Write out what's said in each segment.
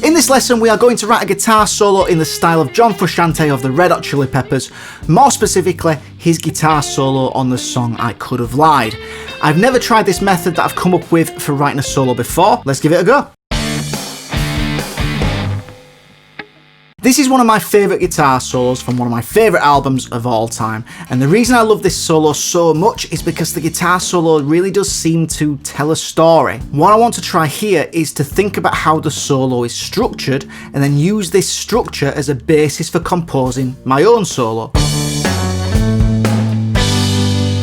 In this lesson we are going to write a guitar solo in the style of John Frusciante of the Red Hot Chilli Peppers, more specifically his guitar solo on the song I Could Have Lied. I've never tried this method that I've come up with for writing a solo before. Let's give it a go. This is one of my favourite guitar solos from one of my favourite albums of all time, and the reason I love this solo so much is because the guitar solo really does seem to tell a story. What I want to try here is to think about how the solo is structured and then use this structure as a basis for composing my own solo.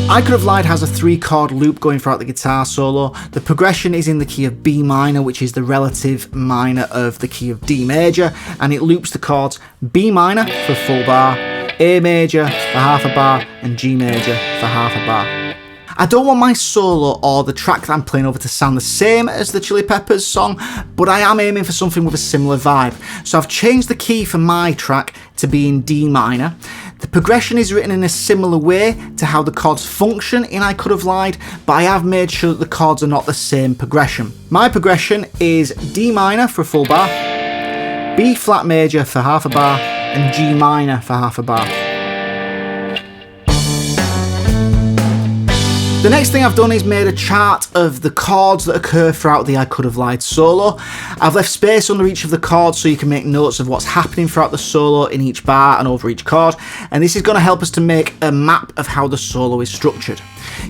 I Could Have Lied has a 3-chord loop going throughout the guitar solo. The progression is in the key of B minor, which is the relative minor of the key of D major, and it loops the chords B minor for a full bar, A major for half a bar, and G major for half a bar. I don't want my solo or the track that I'm playing over to sound the same as the Chili Peppers song, but I am aiming for something with a similar vibe. So I've changed the key for my track to be in D minor. The progression is written in a similar way to how the chords function in I Could Have Lied, but I have made sure that the chords are not the same progression. My progression is D minor for a full bar, B flat major for half a bar, and G minor for half a bar. The next thing I've done is made a chart of the chords that occur throughout the I Could Have Lied solo. I've left space under each of the chords so you can make notes of what's happening throughout the solo in each bar and over each chord, and this is going to help us to make a map of how the solo is structured.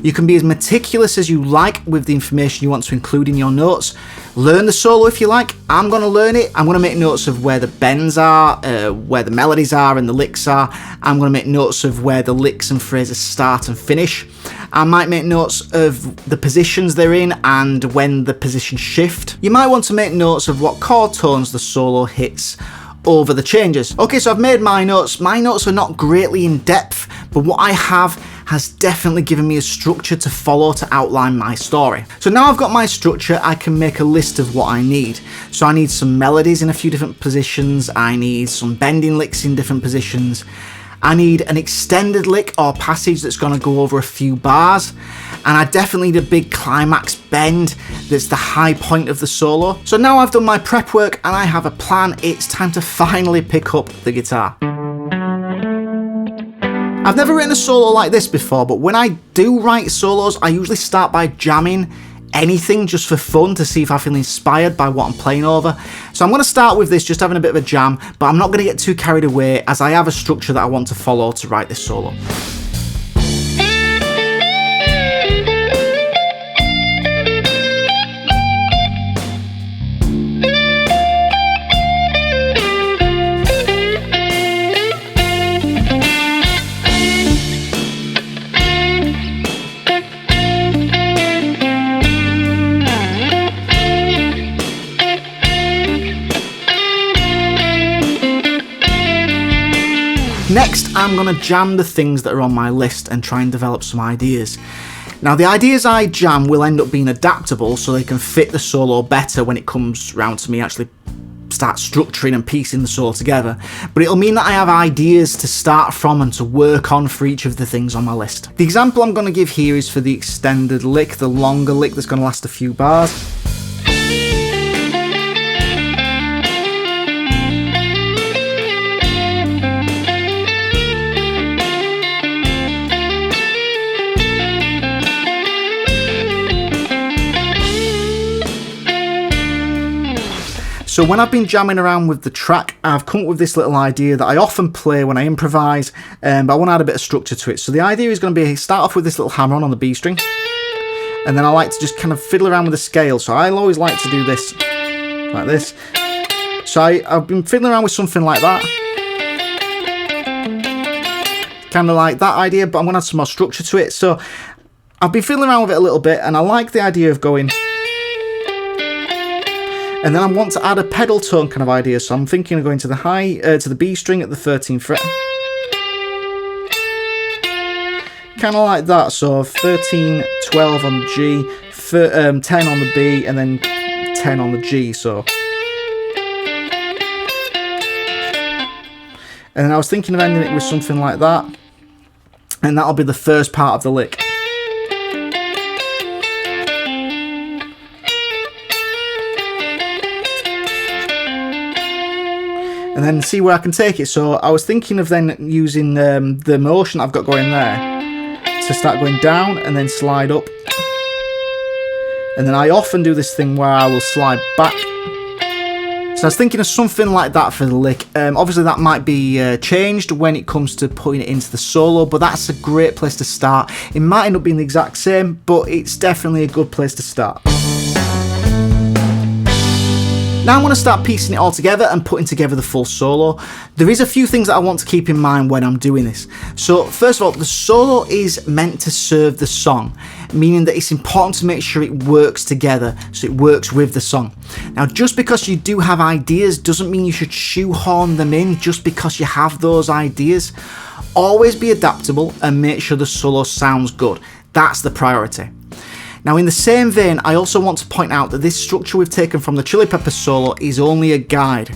You can be as meticulous as you like with the information you want to include in your notes. Learn the solo if you like. I'm going to learn it. I'm going to make notes of where the bends are, where the melodies are and the licks are. I'm going to make notes of where the licks and phrases start and finish. I might make notes of the positions they're in and when the positions shift. You might want to make notes of what chord tones the solo hits over the changes. Okay, so I've made my notes. My notes are not greatly in depth, but what I have has definitely given me a structure to follow to outline my story. So now I've got my structure, I can make a list of what I need. So I need some melodies in a few different positions, I need some bending licks in different positions, I need an extended lick or passage that's going to go over a few bars, and I definitely need a big climax bend that's the high point of the solo. So now I've done my prep work and I have a plan, it's time to finally pick up the guitar. I've never written a solo like this before, but when I do write solos, I usually start by jamming anything just for fun to see if I feel inspired by what I'm playing over. So I'm going to start with this, just having a bit of a jam, but I'm not going to get too carried away as I have a structure that I want to follow to write this solo. Next, I'm going to jam the things that are on my list and try and develop some ideas. Now, the ideas I jam will end up being adaptable so they can fit the solo better when it comes round to me actually start structuring and piecing the solo together, but it'll mean that I have ideas to start from and to work on for each of the things on my list. The example I'm going to give here is for the extended lick, the longer lick that's going to last a few bars. So when I've been jamming around with the track, I've come up with this little idea that I often play when I improvise, but I want to add a bit of structure to it. So the idea is going to be start off with this little hammer on the B string, and then I like to just kind of fiddle around with the scale. So I always like to do this, like this. So I've been fiddling around with something like that. Kind of like that idea, but I'm going to add some more structure to it. So I've been fiddling around with it a little bit, and I like the idea of going... And then I want to add a pedal tone kind of idea, so I'm thinking of going to the high, to the B string at the 13th fret. Kind of like that, so 13, 12 on the G, 10 on the B, and then 10 on the G, so. And then I was thinking of ending it with something like that, and that'll be the first part of the lick. and then see where I can take it. So I was thinking of then using the motion I've got going there to start going down and then slide up. And then I often do this thing where I will slide back. So I was thinking of something like that for the lick. Obviously that might be changed when it comes to putting it into the solo, but that's a great place to start. It might end up being the exact same, but it's definitely a good place to start. Now I'm going to start piecing it all together and putting together the full solo. There is a few things that I want to keep in mind when I'm doing this. So first of all, the solo is meant to serve the song, meaning that it's important to make sure it works together, so it works with the song. Now just because you do have ideas doesn't mean you should shoehorn them in just because you have those ideas. Always be adaptable and make sure the solo sounds good. That's the priority. Now in the same vein, I also want to point out that this structure we've taken from the Chili Peppers solo is only a guide.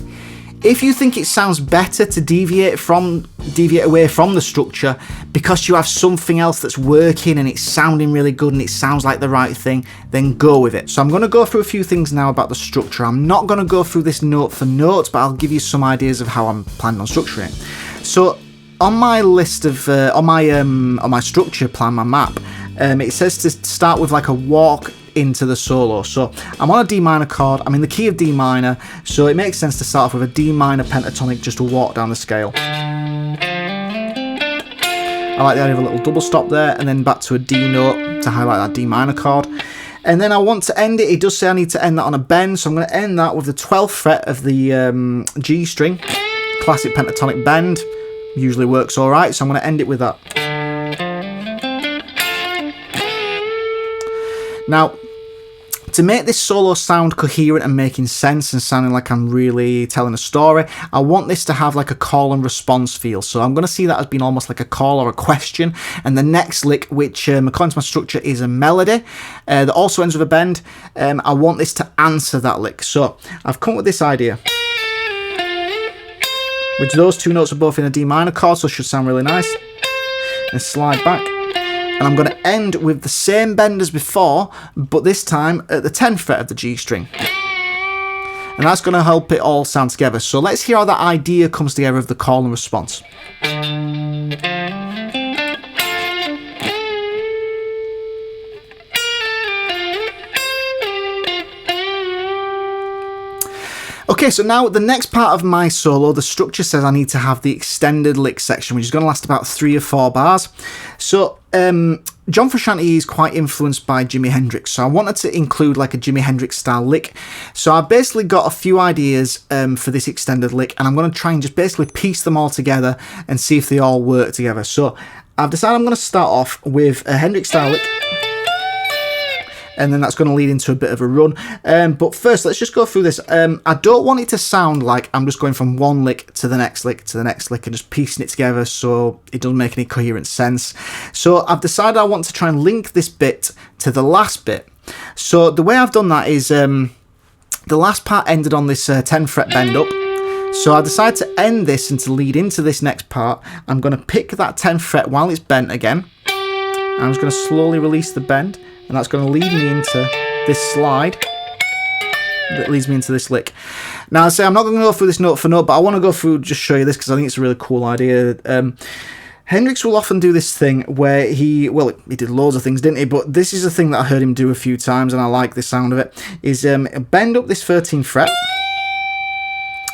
If you think it sounds better to deviate away from the structure because you have something else that's working and it's sounding really good and it sounds like the right thing, then go with it. So I'm going to go through a few things now about the structure. I'm not going to go through this note for note, but I'll give you some ideas of how I'm planning on structuring it. So on my list of on my structure plan, my map, it says to start with like a walk into the solo. So I'm on a D minor chord, I'm in the key of D minor, so it makes sense to start off with a D minor pentatonic just to walk down the scale. I like the idea of a little double stop there, and then back to a D note to highlight that D minor chord. And then I want to end it, it does say I need to end that on a bend, so I'm going to end that with the 12th fret of the G string. Classic pentatonic bend, usually works alright, so I'm going to end it with that. Now, to make this solo sound coherent and making sense and sounding like I'm really telling a story, I want this to have like a call and response feel. So I'm going to see that as being almost like a call or a question. And the next lick, which according to my structure is a melody that also ends with a bend, I want this to answer that lick. So I've come up with this idea, which those two notes are both in a D minor chord, so it should sound really nice. And slide back. And I'm going to end with the same bend as before, but this time at the 10th fret of the G string. And that's going to help it all sound together. So let's hear how that idea comes together of the call and response. Okay, so now the next part of my solo, the structure says I need to have the extended lick section, which is going to last about 3 or 4 bars. So John Frusciante is quite influenced by Jimi Hendrix, so I wanted to include like a Jimi Hendrix style lick. So I basically got a few ideas for this extended lick, and I'm going to try and just basically piece them all together and see if they all work together. So I've decided I'm going to start off with a Hendrix style lick, and then that's going to lead into a bit of a run. But first, let's just go through this. I don't want it to sound like I'm just going from one lick to the next lick to the next lick and just piecing it together so it doesn't make any coherent sense. So I've decided I want to try and link this bit to the last bit. So the way I've done that is the last part ended on this 10th fret bend up. So I decided to end this and to lead into this next part. I'm going to pick that 10th fret while it's bent again. I'm just going to slowly release the bend. And that's going to lead me into this slide that leads me into this lick. Now, I say I'm not going to go through this note for note, but I want to go through, just show you this because I think it's a really cool idea. Hendrix will often do this thing where he did loads of things, didn't he? But this is a thing that I heard him do a few times, and I like the sound of it, is bend up this 13th fret,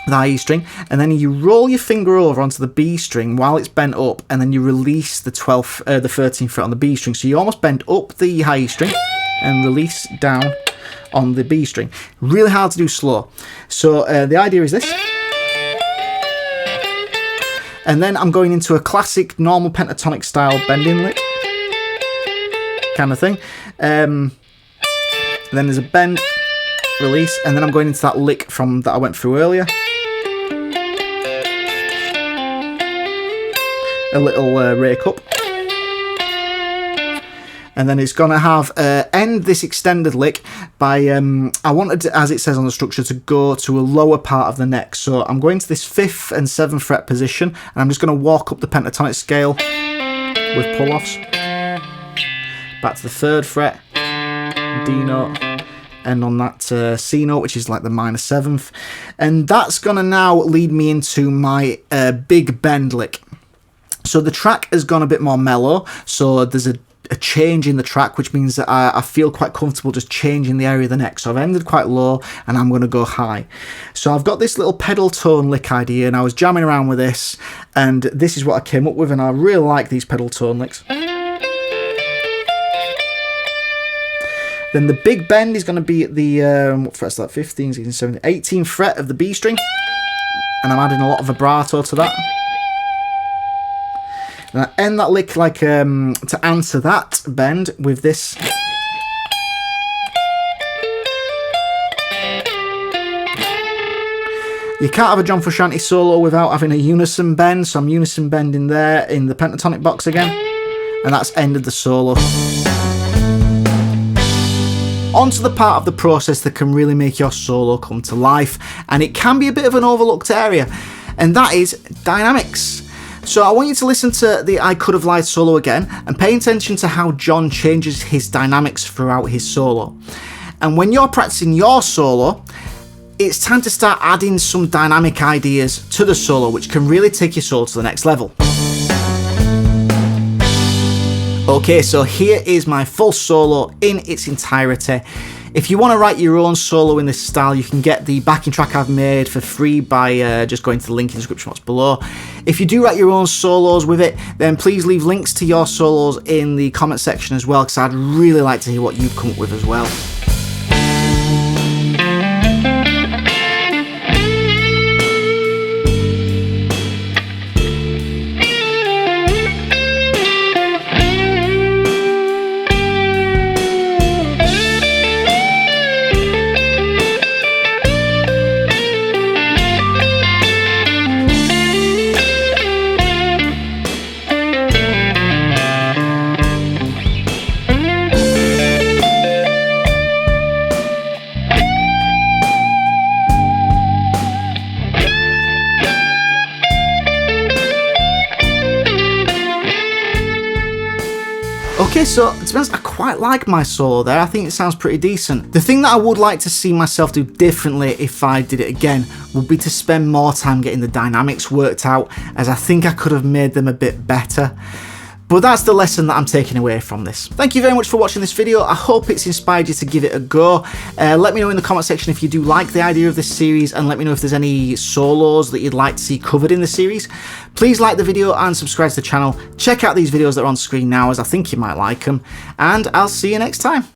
the E string, and then you roll your finger over onto the B string while it's bent up, and then you release the 13th fret on the B string. So you almost bend up the high E string and release down on the B string. Really hard to do slow. So the idea is this. And then I'm going into a classic normal pentatonic style bending lick kind of thing. Then there's a bend, release, and then I'm going into that lick from that I went through earlier. A little rake up, and then it's gonna have end this extended lick by I wanted to, as it says on the structure, to go to a lower part of the neck. So I'm going to this 5th and 7th fret position, and I'm just going to walk up the pentatonic scale with pull-offs back to the 3rd fret, D note, and on that C note, which is like the minor 7th. And that's gonna now lead me into my big bend lick. So the track has gone a bit more mellow, so there's a change in the track, which means that I feel quite comfortable just changing the area of the neck. So I've ended quite low and I'm going to go high. So I've got this little pedal tone lick idea, and I was jamming around with this, and this is what I came up with, and I really like these pedal tone licks. Then the big bend is going to be at the what fret's that, 15, 16, 17, 18th fret of the B string, and I'm adding a lot of vibrato to that. And I end that lick like to answer that bend with this. You can't have a John Frusciante solo without having a unison bend, so I'm unison bending there in the pentatonic box again, and that's ended the solo. Onto the part of the process that can really make your solo come to life, and it can be a bit of an overlooked area, and that is dynamics. So I want you to listen to the I Could Have Lied solo again and pay attention to how John changes his dynamics throughout his solo. And when you're practicing your solo, it's time to start adding some dynamic ideas to the solo, which can really take your solo to the next level. Okay, so here is my full solo in its entirety. If you want to write your own solo in this style, you can get the backing track I've made for free by just going to the link in the description box below. If you do write your own solos with it, then please leave links to your solos in the comment section as well, because I'd really like to hear what you've come up with as well. Okay, so to be honest, I quite like my solo there. I think it sounds pretty decent. The thing that I would like to see myself do differently if I did it again would be to spend more time getting the dynamics worked out, as I think I could have made them a bit better. But that's the lesson that I'm taking away from this. Thank you very much for watching this video. I hope it's inspired you to give it a go. Let me know in the comment section if you do like the idea of this series, and let me know if there's any solos that you'd like to see covered in the series. Please like the video and subscribe to the channel. Check out these videos that are on screen now, as I think you might like them. And I'll see you next time.